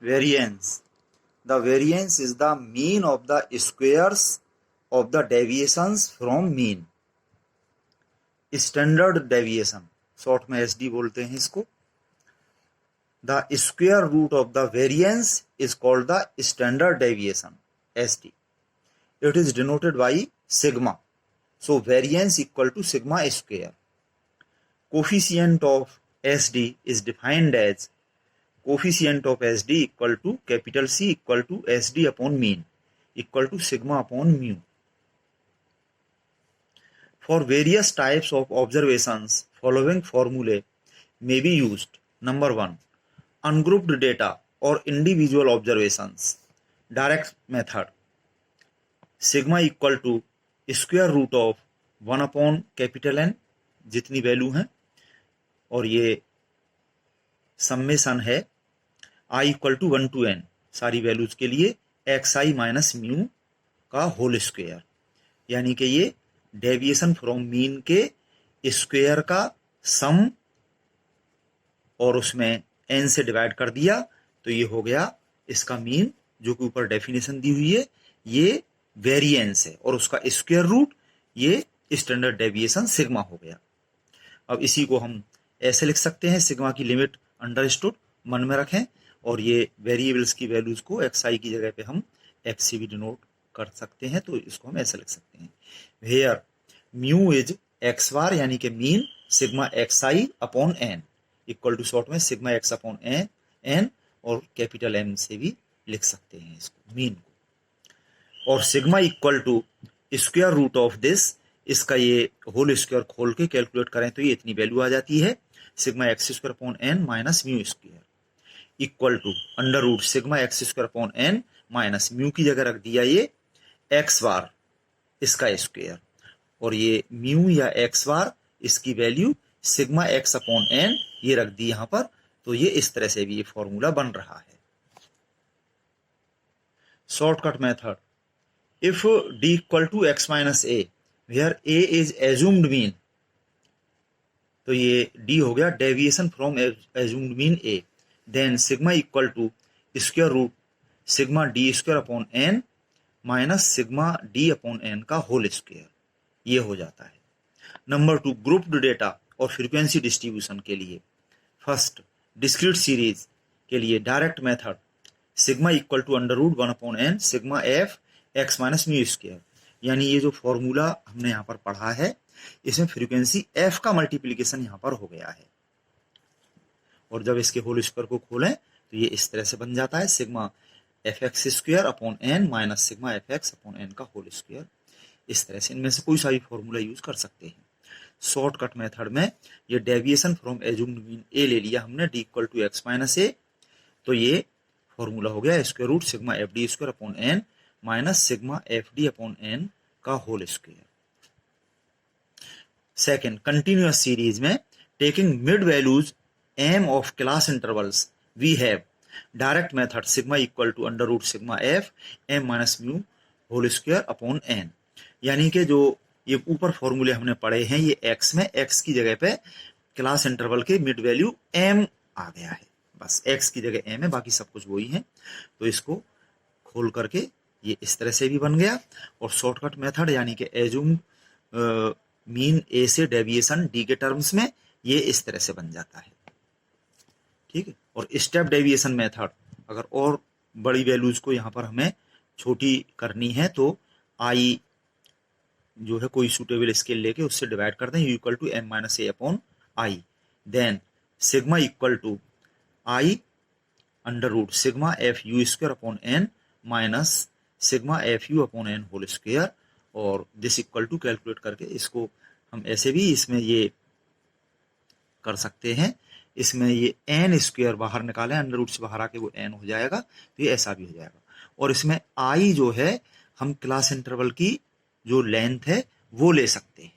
Variance. The variance is the mean of the squares of the deviations from mean. Standard deviation, short में SD बोलते हैं इसको. The square root of the variance is called the standard deviation, SD. It is denoted by sigma. So variance equal to sigma square. Coefficient of SD is defined as coefficient of SD equal to capital C equal to SD upon mean equal to sigma upon mu. For various types of observations, following formulae may be used. Number 1, ungrouped data or individual observations. Direct method. Sigma equal to square root of 1 upon capital N, जितनी value है, और ये summation है I equal to 1 to n सारी values के लिए xi minus mu का whole square, यानी कि ये डेविएशन फ्रॉम मीन के स्क्वायर का सम और उसमें n से डिवाइड कर दिया तो ये हो गया इसका मीन, जो कि ऊपर डेफिनेशन दी हुई है. ये वेरिएंस है और उसका स्क्वायर रूट ये स्टैंडर्ड डेविएशन सिग्मा हो गया. अब इसी को हम ऐसे लिख सकते हैं, सिग्मा की लिमिट अंडरस्टूड मन में रखें, और ये वेरिएबल्स की वैल्यूज को xi की जगह पे हम x से भी डिनोट कर सकते हैं, तो इसको हम ऐसे लिख सकते हैं. Where mu is x bar यानी कि mean sigma xi upon n equal to short में सिग्मा x अपॉन n, और कैपिटल M से भी लिख सकते हैं इसको मीन को. और sigma equal to square root of this, इसका ये होल स्क्वायर खोल के कैलकुलेट करें तो ये इतनी वैल्यू आ जाती है, sigma X square upon n minus mu square equal to under root sigma X square upon n minus mu की जगह रख दिया ये x बार इसका स्क्वायर, और ये म्यू या x बार इसकी value sigma x upon n ये रख दी यहां पर. तो ये इस तरह से भी ये फॉर्मूला बन रहा है. Shortcut method. If d equal to x minus a where a is assumed mean, तो ये d हो गया deviation from assumed mean a. Then sigma equal to square root sigma d square upon n minus sigma d upon n का whole square, ये हो जाता है. Number 2, grouped data और फ्रीक्वेंसी डिस्ट्रीब्यूशन के लिए. फर्स्ट, डिस्क्रीट सीरीज के लिए direct method. Sigma equal to under root 1 upon n sigma f x minus mu square, यानी ये जो फॉर्मूला हमने यहाँ पर पढ़ा है इसमें फ्रीक्वेंसी f का मल्टीप्लीकेशन यहाँ पर हो गया है, और जब इसके होल स्क्वायर को खोलें तो ये इस तरह से बन जाता है sigma f x square upon n minus sigma f x upon n का होल स्क्वायर. इस तरह से इनमें से कोई सा भी फॉर्मूला यूज कर सकते हैं. शॉर्टकट मेथड में ये deviation from assumed mean a ले लिया हमने d equal to x minus a, तो ये फॉर्मूला हो गया square root sigma F D square upon n minus sigma F d upon n का whole square. Second, continuous series में taking mid values m of class intervals we have direct method sigma equal to under root sigma f m minus mu whole square upon n, यानी कि जो ये ऊपर फॉर्मूले हमने पढ़े हैं ये x में x की जगह पे क्लास इंटरवल के मिड वैल्यू m आ गया है, बस x की जगह m है, बाकी सब कुछ वही है. तो इसको खोल करके ये इस तरह से भी बन गया. और शॉर्टकट मेथड यानी कि एज्यूम मीन a से डेविएशन d के टर्म्स में ये इस तरह से बन जाता है. ठीक है. और स्टेप डेविएशन मेथड, अगर और बड़ी वैल्यूज को यहाँ पर हमें छोटी करनी है तो i जो है कोई सूटेबल स्केल लेके उससे डिवाइड कर दें, u equal to m minus A upon I. Then sigma equal to i under root sigma F U square upon n minus sigma F U upon n whole square, और this equal to calculate करके इसको हम ऐसे भी इसमें ये कर सकते हैं, इसमें ये n स्क्वायर बाहर निकालें, अंडर रूट से बाहर आके वो n हो जाएगा, तो ये ऐसा भी हो जाएगा. और इसमें i जो है हम क्लास इंटरवल की जो लेंथ है वो ले सकते हैं.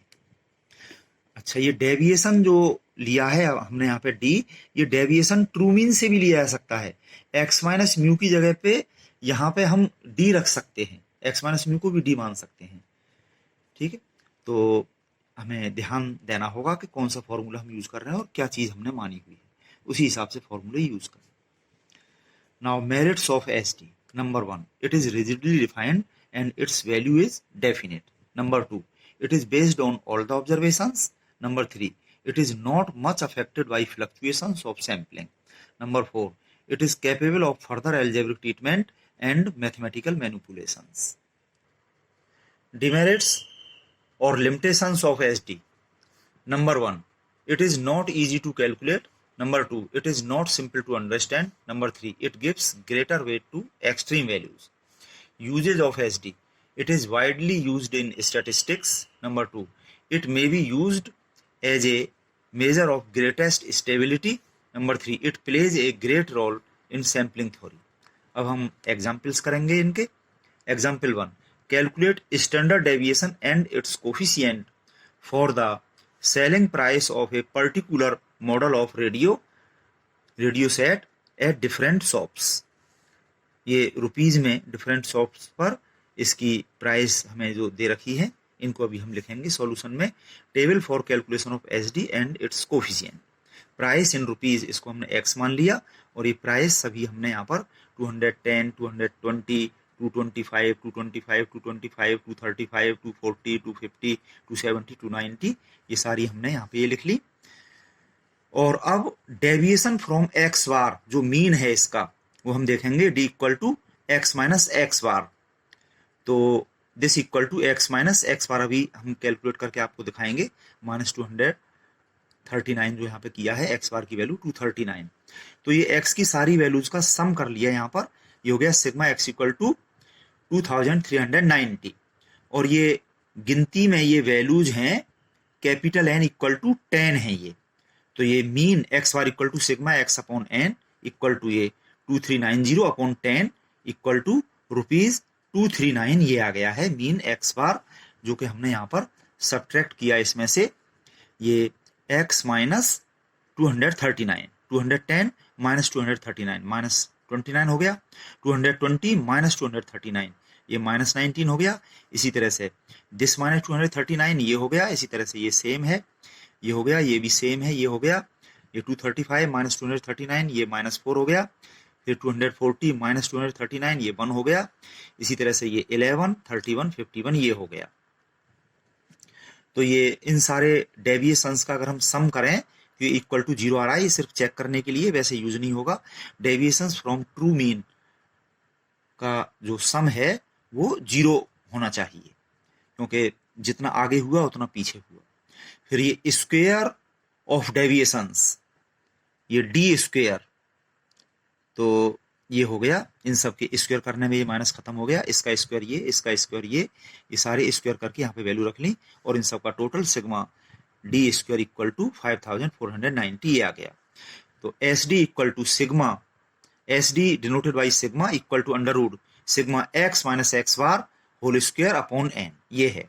अच्छा, ये डेविएशन जो लिया है हमने यहाँ पे d, ये डेविएशन ट्रू मीन से भी लिया जा सकता है. x माइनस म्यू की जगह पे यहाँ पे हम d रख सकते हैं, x माइनस म्यू को भी d मान सकते हैं. ठीक है. तो हमें ध्यान देना होगा कि कौन सा फॉर्मूला हम यूज कर रहे हैं और क्या चीज हमने मानी हुई है, उसी हिसाब से फॉर्मूला यूज करें. Now merits of SD. Number 1, it is rigidly defined and its value is definite. Number 2, it is based on all the observations. Number 3, it is not much affected by fluctuations of sampling. Number 4, it is capable of further algebraic treatment and mathematical manipulations. Demerits or limitations of SD. Number 1, it is not easy to calculate. Number 2, it is not simple to understand. Number 3, it gives greater weight to extreme values. Usage of SD. It is widely used in statistics. Number 2, it may be used as a measure of greatest stability. Number 3, it plays a great role in sampling theory. अब हम examples करेंगे इनके. Example 1, calculate standard deviation and it's coefficient for the selling price of a particular model of radio set at different shops. ये rupees में different shops पर इसकी price हमें जो दे रखी है, इनको अभी हम लिखेंगे सॉल्यूशन में. Table for calculation of SD and it's coefficient. Price in rupees, इसको हमने एक्स मान लिया और ये प्राइस सभी हमने यहाँ पर 210, 220, 225, 225, 225, 235, 240, 250, 270, 290, ये सारी हमने यहाँ पे ये लिख ली. और अब डेविएशन फ्रॉम एक्स बार, जो मीन है इसका, वो हम देखेंगे d equal to x minus x bar. तो this equal to x minus x bar अभी हम कैलकुलेट करके आपको दिखाएंगे. माइनस 239 जो यहाँ पे किया है, एक्स बार की वैल्यू 239. तो ये एक्स की सारी वैल्यूज का सम कर लिया यहाँ पर. ये हो गया सिग्मा एक्स इक्वल टू 2390. और ये गिनती में ये वैल्यूज हैं कैपिटल एन इक्वल टू 10 है ये. तो ये mean x bar equal to sigma X upon N equal to ये 2390 अपॉन 10 इक्वल टू ₹239. ये आ गया है मीन एक्स बार, जो कि हमने यहाँ पर सब्ट्रैक्ट किया इसमें से. ये एक्स माइनस 239, 210 माइनस 239 माइनस 29 हो गया. 220 माइनस 239 ये माइनस 19 हो गया. इसी तरह से दिस माइनस 239 ये हो गया. इसी तरह से ये सेम है, ये हो गया, ये भी सेम है, ये हो गया. ये 235 माइनस 239 ये माइनस 4 हो गया. फिर 240 माइनस 239 ये 1 हो गया. इसी तरह से ये 11, 31, 51 ये हो गया. तो ये इन सारे डेविएशंस का अगर हम सम करें तो ये इक्वल टू 0 आ रहा है. ये सिर्फ चेक करने के लिए, वैसे यूज नहीं होगा. डेविएशंस फ्रॉम ट्रू मीन का जो सम है वो 0 होना चाहिए, क्योंकि जितना आगे हुआ उतना पीछे हुआ. फिर ये स्क्वायर ऑफ डेविएशंस, ये डी स्क्वायर, तो ये हो गया. इन सब के स्क्वायर करने में ये माइनस खत्म हो गया. इसका स्क्वायर ये, इसका स्क्वायर ये सारे स्क्वायर करके यहाँ पे वैल्यू रख ली. और इन सब का total sigma D square equal to 5490 ये आ गया. तो S D equal to sigma, S D denoted by sigma equal to under root sigma X minus x bar whole square upon N, ये है.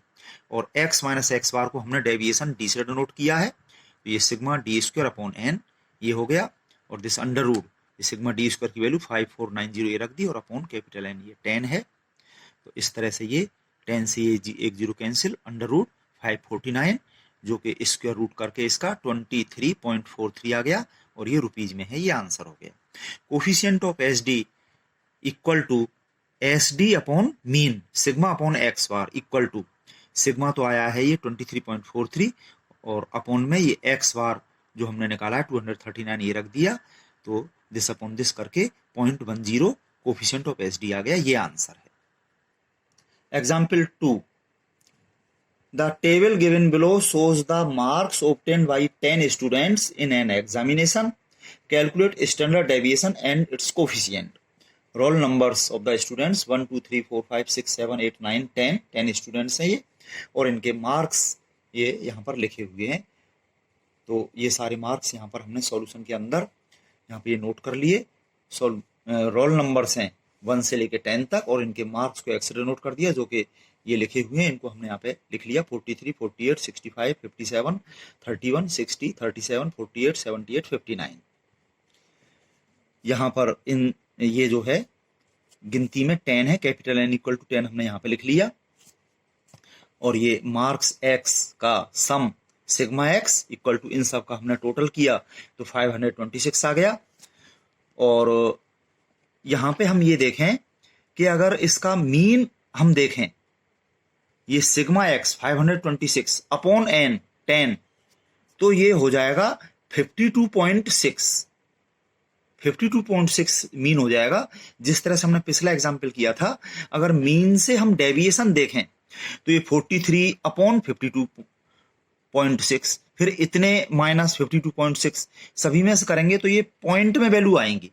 और एक्स माइनस एक्स बार को हमने deviation D से डिनोट किया है. तो ये sigma D square upon N ये हो गया. और this under root sigma D square की वैल्यू 5490 ये रख दी और अपॉन कैपिटल एन ये 10 है. तो इस तरह से ये 10 से ये एक जीरो कैंसिल, अंडर रूट 549 जो कि स्क्वायर रूट करके इसका 23.43 आ गया. और ये रुपीज में है, ये आंसर हो गया. Coefficient of S D equal to S D upon mean sigma upon X bar equal to sigma तो आया है ये 23.43 और अपॉन में ये एक्स बार जो हमने निकाला है 239 ये रख दिया. तो दिस अपॉन दिस करके 0.10 कोफिशिएंट ऑफ एस डी आ गया. ये आंसर है. Example 2, the table given below shows the marks obtained by 10 students in an examination. Calculate standard deviation and its coefficient. Roll numbers of the students 1 2 3 4 5 6 7 8 9 10 students हैं ये, और इनके marks ये यहाँ पर लिखे हुए हैं. तो ये सारे मार्क्स यहाँ पर हमने सॉल्यूशन के अंदर यहाँ पे ये नोट कर लिए. रोल नंबर्स हैं 1 से लेके 10 तक, और इनके मार्क्स को एक्स नोट कर दिया जो कि ये लिखे हुए हैं. इनको हमने यहाँ पे लिख लिया 43, 48, 65, 57, 31, 60, 37, 48, 78, 59. यहाँ पर इन ये जो है गिनती में 10 है, कैपिटल एन इक्वल टू 10 हमने यहाँ पे लिख लिया. और ये मार्क्स एक्स का sum sigma x equal to इन सब का हमने टोटल किया तो 526 आ गया. और यहाँ पे हम ये देखें कि अगर इसका मीन हम देखें, ये सिग्मा एक्स 526 अपॉन एन 10, तो ये हो जाएगा 52.6 मीन हो जाएगा। जिस तरह से हमने पिछला एग्जाम्पल किया था, अगर मीन से हम डेविएशन देखें तो ये 43 अपॉन 52.6, फिर इतने माइनस 52.6, सभी में से करेंगे तो ये पॉइंट में वैल्यू आएंगी,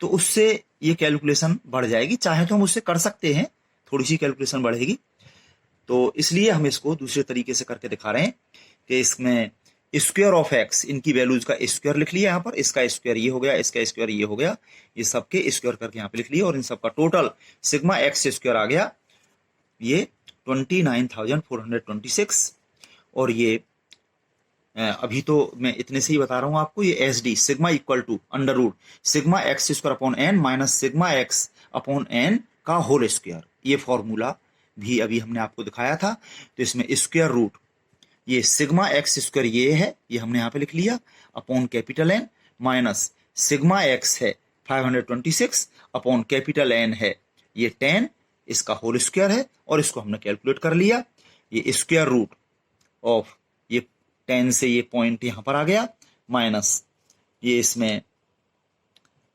तो उससे ये कैलकुलेशन बढ़ जाएगी। चाहे तो हम उससे कर सकते हैं, थोड़ी सी कैलकुलेशन बढ़ेगी, तो इसलिए हम इसको दूसरे तरीके से करके दिखा रहे हैं कि इसमें स्क्वायर ऑफ एक्स, इनकी वैल्यूज का स्क्वायर लिख लिया यहाँ पर, इसका स्क्वायर ये हो गया, इसका स्क्वायर ये हो गया, ये सबके स्क्वायर करके यहाँ पे लिख लिया, और इन सबका टोटल सिग्मा एक्स स्क्वायर आ गया ये 29,426। और ये अभी तो मैं इतने से ही बता रहा हूं आपको, ये S D sigma equal to under root sigma X square upon N minus sigma X upon N का होल स्क्वायर, ये फॉर्मूला भी अभी हमने आपको दिखाया था। तो इसमें स्क्वायर रूट ये सिग्मा एक्स स्क्वायर ये है, ये हमने यहाँ पे लिख लिया, upon capital N, minus sigma X है 526 अपॉन कैपिटल एन है ये 10, इसका होल स्क्वायर है, और इसको हमने कैलकुलेट कर लिया। ये स्क्वायर रूट ऑफ ये 10 से ये पॉइंट यहां पर आ गया, माइनस ये इसमें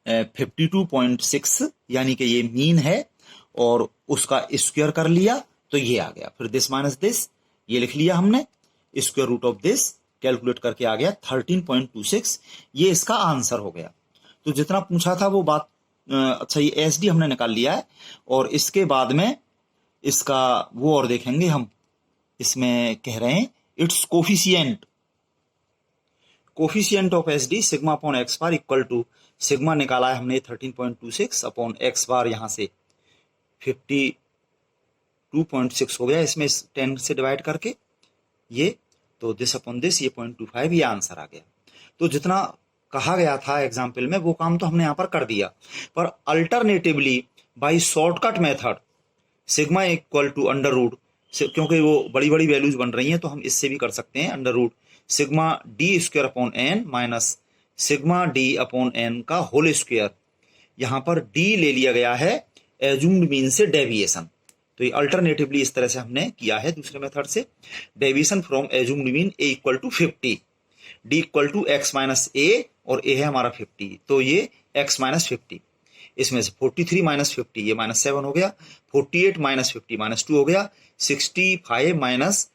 52.6 यानी कि ये मीन है, और उसका स्क्वायर कर लिया तो ये आ गया, फिर दिस माइनस दिस ये लिख लिया हमने, square root of this calculate करके आ गया 13.26, ये इसका आंसर हो गया। तो जितना पूछा था वो बात, अच्छा ये एस डी हमने निकाल लिया है, और इसके बाद में इसका वो और देखेंगे हम, इसमें कह रहे हैं it's coefficient of S D sigma upon X bar equal to, sigma निकाला है हमने 13.26 अपॉन एक्स बार यहाँ से 52.6 हो गया, इसमें 10 से डिवाइड करके ये, तो दिस अपॉन दिस ये 0.25, ये आंसर आ गया। तो जितना कहा गया था एग्जाम्पल में वो काम तो हमने यहाँ पर कर दिया, पर alternatively by shortcut method sigma equal to under root, क्योंकि वो बड़ी बड़ी वैल्यूज बन रही हैं तो हम इससे भी कर सकते हैं, under root sigma D square upon N minus sigma D upon N का होल स्क्वायर, यहाँ पर डी ले लिया गया है एज्यूम्ड मीन से डेविएशन, तो ये अल्टरनेटिवली इस तरह से हमने किया है दूसरे मेथड से, deviation from assumed mean a equal to 50, d equal to x minus a, और ए है हमारा 50, तो ये एक्स माइनस 50, इसमें से 43 माइनस 50 ये माइनस 7 हो गया, 48 माइनस 50 माइनस 2 हो गया, 65 माइनस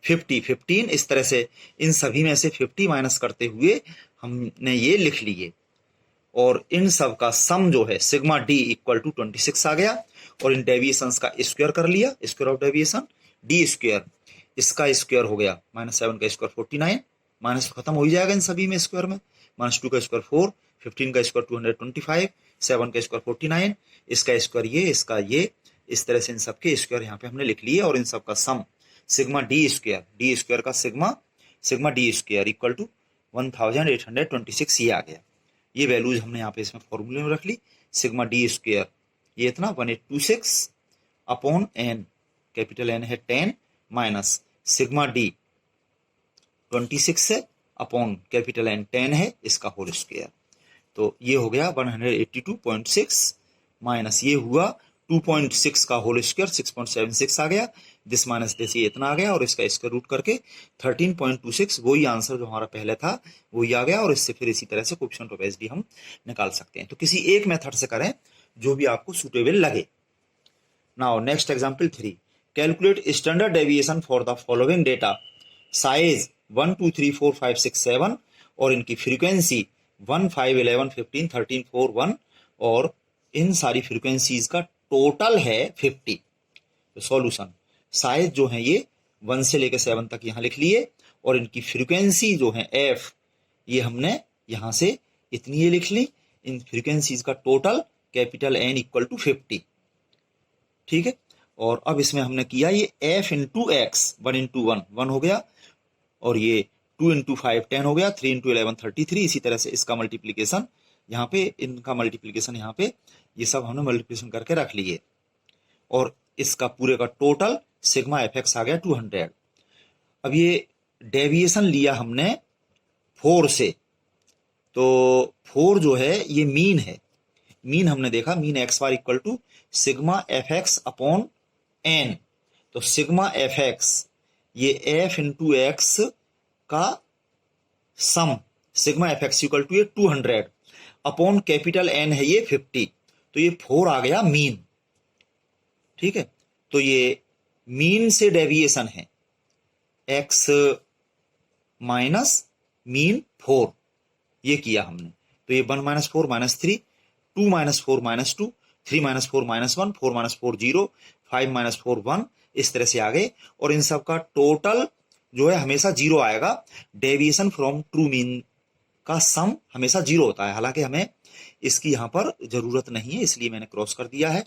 50 15, इस तरह से इन सभी में से 50 माइनस करते हुए हमने ये लिख लिए, और इन सब का सम जो है सिग्मा डी इक्वल टू 26 आ गया, और इन डेविएशंस का स्क्वायर कर लिया, square of deviation D square, इसका स्क्वायर हो गया -7 का स्क्वायर 49, माइनस खत्म हो ही जाएगा इन सभी में स्क्वायर में, -2 का स्क्वायर 4, 15 का स्क्वायर 225, 7 का स्क्वायर 49, इसका स्क्वायर ये, इसका ये, इस तरह से इन सबके स्क्वायर यहाँ पे हमने लिख लिए, और इन सब का सम सिग्मा डी स्क्वायर का sigma D square equal to 1826 ये आ गया। ये वैल्यूज हमने यहाँ पे इसमें फॉर्मूले में रख ली, सिग्मा डी स्क्वायर ये इतना 1826 अपॉन एन, कैपिटल एन है 10, माइनस सिग्मा डी 26 है अपॉन कैपिटल एन 10 है, इसका होल स्क्वायर, तो ये हो गया 182.6, माइनस ये हुआ 2.6 का होल स्क्वायर 6.76 आ गया, दिस माइनस दिस ये इतना आ गया, और इसका स्क्वायर रूट करके 13.26, वही आंसर जो हमारा पहले था वही आ गया, और इससे फिर इसी तरह से कोएफिशिएंट ऑफ एसडी हम निकाल सकते हैं। तो किसी एक मेथड से करें जो भी आपको सुटेबल लगे। Now next example 3, calculate standard deviation for the following data, size 1 2 3 4 5 6 7, और इनकी फ्रीक्वेंसी 1 5 11 15 13 4 1, और इन सारी फ्रीक्वेंसीज का टोटल है 50। तो सॉल्यूशन, साइज जो है ये 1 से लेकर 7 तक यहाँ लिख लिए, और इनकी फ्रीक्वेंसी जो है f, ये हमने यहाँ से इतनी ये लिख ली, इन फ्रीक्वेंसीज का total capital N equal to 50, ठीक है। और अब इसमें हमने किया ये f इंटू एक्स, 1 इंटू 1 हो गया, और ये 2 इंटू 5 10 हो गया, 3 इंटू 11 33, इसी तरह से इसका मल्टीप्लीकेशन यहाँ पे, इनका मल्टीप्लीकेशन यहाँ पे, ये सब हमने मल्टीप्लीकेशन करके रख लिए, और इसका पूरे का टोटल सिग्मा एफ एक्स आ गया 200। अब ये डेविएशन लिया हमने 4 से, तो 4 जो है ये मीन है, मीन हमने देखा, mean x bar equal to sigma f x upon n. तो सिग्मा एफ एक्स ये एफ इंटू एक्स का sum, sigma f x equal to ये 200 अपॉन कैपिटल एन है ये 50, तो ये 4 आ गया मीन। ठीक है, तो ये मीन से डेविएशन है एक्स माइनस मीन 4, ये किया हमने। तो ये 1 minus 4 minus 3, 2 minus 4 minus 2, 3 minus 4 minus 1, 4 minus 4 0, 5 minus 4 1, इस तरह से आ गए। और इन सब का टोटल जो है हमेशा 0 आएगा। डेविएशन फ्रॉम ट्रू मीन का सम हमेशा 0 होता है, हालांकि हमें इसकी यहाँ पर जरूरत नहीं है, इसलिए मैंने क्रॉस कर दिया है।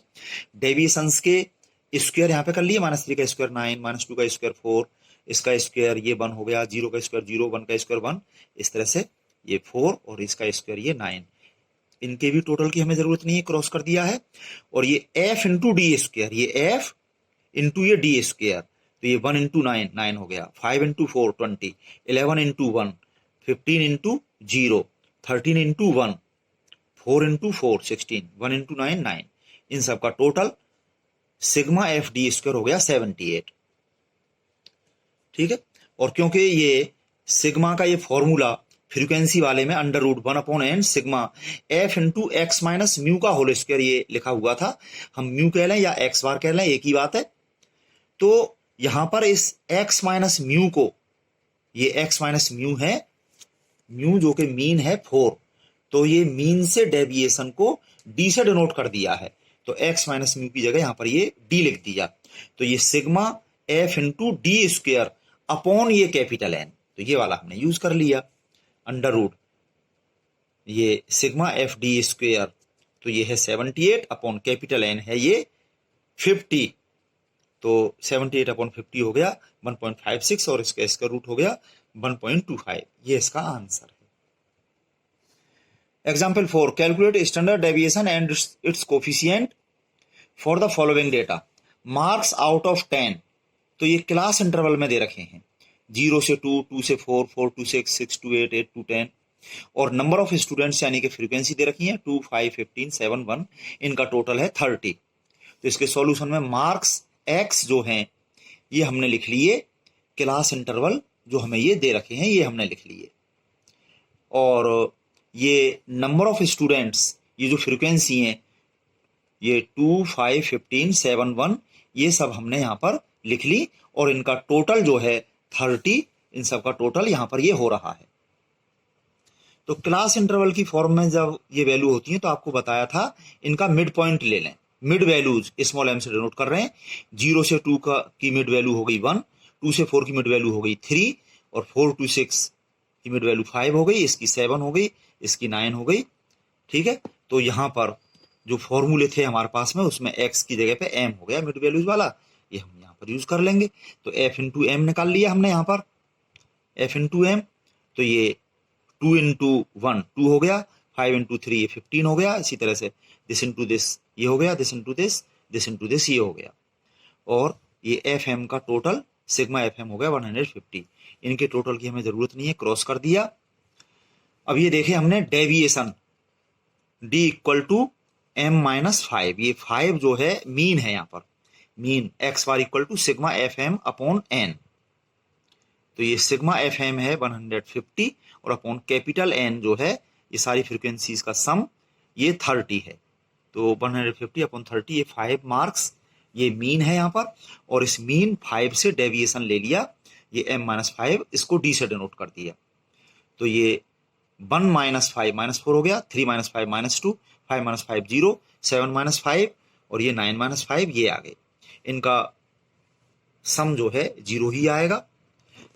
डेविएशंस के स्क्वायर यहाँ पे कर लिए, -3 का स्क्वायर 9, -2 का स्क्वायर 4, इसका स्क्वायर ये 1 हो गया, 0 का स्क्वायर 0, 1 का स्क्वायर 1, इस तरह से ये 4 और इसका स्क्वायर ये 9। इनके भी टोटल की हमें जरूरत नहीं है, क्रॉस कर दिया है। और ये f इंटू डी स्क्वायर, ये f इंटू ये डी स्क्वायर, तो ये 1 इंटू 9 9 हो गया, 5 into 4 20, 11 into 1 15 into 0 13 into 1 4 into 4 16, 1 into 9 9, इन सब का total sigma F D square हो गया 78। ठीक है, और क्योंकि ये सिग्मा का ये फॉर्मूला फ्रीक्वेंसी वाले में under root 1/n sigma F into X minus mu का होल स्क्वायर ये लिखा हुआ था, हम म्यू कह लें या एक्स बार कह लें, एक ही बात है। तो यहां पर इस एक्स माइनस म्यू को, ये एक्स माइनस म्यू है, म्यू जो कि मीन है 4, तो ये मीन से डेविएशन को डी से डिनोट कर दिया है, तो एक्स माइनस म्यू की जगह यहां पर ये डी लिख दिया। तो ये sigma F into D square upon ये कैपिटल एन, तो ये वाला हमने यूज कर लिया अंडर रूट, ये सिग्मा एफ डी स्क्वायर, तो ये है 78 अपॉन कैपिटल एन है ये 50, तो 78 अपॉन 50 हो गया 1.56 और इसका स्क्वायर रूट हो गया 1.25, ये इसका आंसर है। Example 4, calculate standard deviation and it's coefficient for the following data, marks out of 10, तो ये क्लास इंटरवल में दे रखे हैं 0 से 2, 2 से 4, 4 to 6, 6 to 8, 8 to 10, और नंबर ऑफ स्टूडेंट्स यानी कि फ्रीक्वेंसी दे रखी है 2, 5, 15, 7, 1, इनका टोटल है 30। तो इसके सॉल्यूशन में मार्क्स एक्स जो हैं ये हमने लिख लिए, क्लास इंटरवल जो हमें ये दे रखे हैं ये हमने लिख लिए, और ये नंबर ऑफ स्टूडेंट्स ये जो फ्रीक्वेंसी हैं ये 2, 5, 15, 7, 1, ये सब हमने यहाँ पर लिख ली, और इनका टोटल जो है 30, इन सब का टोटल यहाँ पर ये हो रहा है। तो क्लास इंटरवल की फॉर्म में जब ये वैल्यू होती है तो आपको बताया था इनका मिड पॉइंट ले लें, मिड वैल्यूज स्मॉल एम से डिनोट कर रहे हैं। 0 से 2 की मिड वैल्यू हो गई 1, 2 से 4 की मिड वैल्यू हो गई 3, और 4 to 6 की मिड वैल्यू 5 हो गई, इसकी 7 हो गई, इसकी 9 हो गई। ठीक है, तो यहाँ पर जो फॉर्मूले थे हमारे पास में उसमें x की जगह पे m हो गया मिड वैल्यूज वाला, ये हम यहाँ पर यूज कर लेंगे। तो f इंटू एम निकाल लिया हमने यहाँ पर, f इंटू एम, तो ये 2 इंटू 1 2 हो गया, 5 इंटू 3 ये 15 हो गया, इसी तरह से दिस इंटू दिस ये हो गया, this into this into this ये हो गया, और ये एफ एम का टोटल सिग्मा एफ एम हो गया 150। इनके टोटल की हमें जरूरत नहीं है, क्रॉस कर दिया। अब ये देखें हमने deviation d equal to m minus 5, ये 5 जो है मीन है, यहाँ पर mean x bar equal to sigma F M upon n, तो ये सिग्मा एफ एम है 150 और अपॉन कैपिटल n जो है ये सारी फ्रीक्वेंसीज का सम ये 30 है, तो 150 अपॉन 30 ये 5 मार्क्स ये मीन है यहाँ पर, और इस मीन 5 से डेविएशन ले लिया, ये m माइनस 5 इसको d से डिनोट कर दिया, तो ये 1 माइनस 5 माइनस 4 हो गया, 3 माइनस 5 माइनस 2, 5 माइनस 5 0, 7 माइनस 5 और ये 9 माइनस 5 ये आ गए, इनका सम जो है 0 ही आएगा।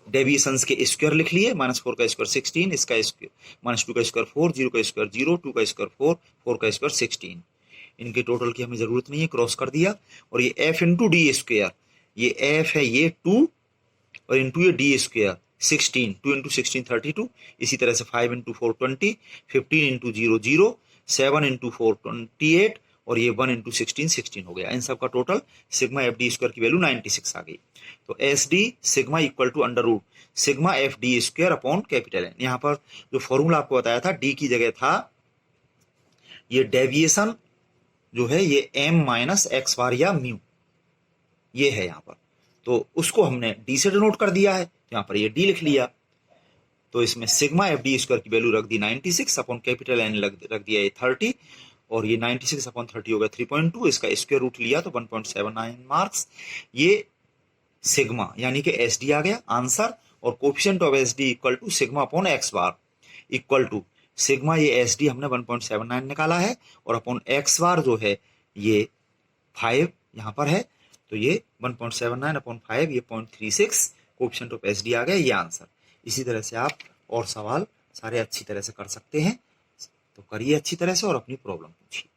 डेविएशंस के स्क्वायर लिख लिए, -4 का स्क्वायर 16, इसका स्क्वायर -2 का स्क्वायर 4, 0 का स्क्वायर 0, 2 का स्क्वायर 4, 4 का स्क्वायर 16, इनके टोटल की हमें जरूरत नहीं है, क्रॉस कर दिया। और ये f इंटू डी स्क्वायर, ये f है ये 2 और इंटू ये डी स्क्वायर 16, 2 इंटू 16 32, इसी तरह से 5 इंटू 4 20, 15 इंटू 0 0, 7 इंटू 4 28 और ये 1 इंटू 16 16 हो गया। इन सब का total sigma F D square की वैल्यू 96 आ गई। तो S D sigma equal to under root sigma F D square upon capital N. यहाँ पर जो फॉर्मूला आपको बताया था डी की जगह था ये डेविएशन जो है ये m माइनस एक्स बार या म्यू ये है यहाँ पर, तो उसको हमने d से डिनोट कर दिया है, यहाँ पर ये d लिख लिया। तो इसमें सिग्मा एफ डी स्क्वायर की वैल्यू रख दी 96 अपॉन कैपिटल एन रख दिया ये 30, और ये 96 अपॉन 30 हो गया 3.2, इसका स्क्वायर रूट लिया तो 1.79 मार्क्स। ये सिग्मा यानी कि एस डी आ गया आंसर, और coefficient of S D equal to sigma upon X bar equal to sigma, ये एस डी हमने 1.79 निकाला है, और अपॉन एक्स बार जो है ये 5 यहाँ पर है, तो ये 1.79 अपॉन 5 ये 0.36 कोफिशिएंट ऑफ एस डी आ गया, ये आंसर। इसी तरह से आप और सवाल सारे अच्छी तरह से कर सकते हैं, तो करिए अच्छी तरह से और अपनी प्रॉब्लम पूछिए।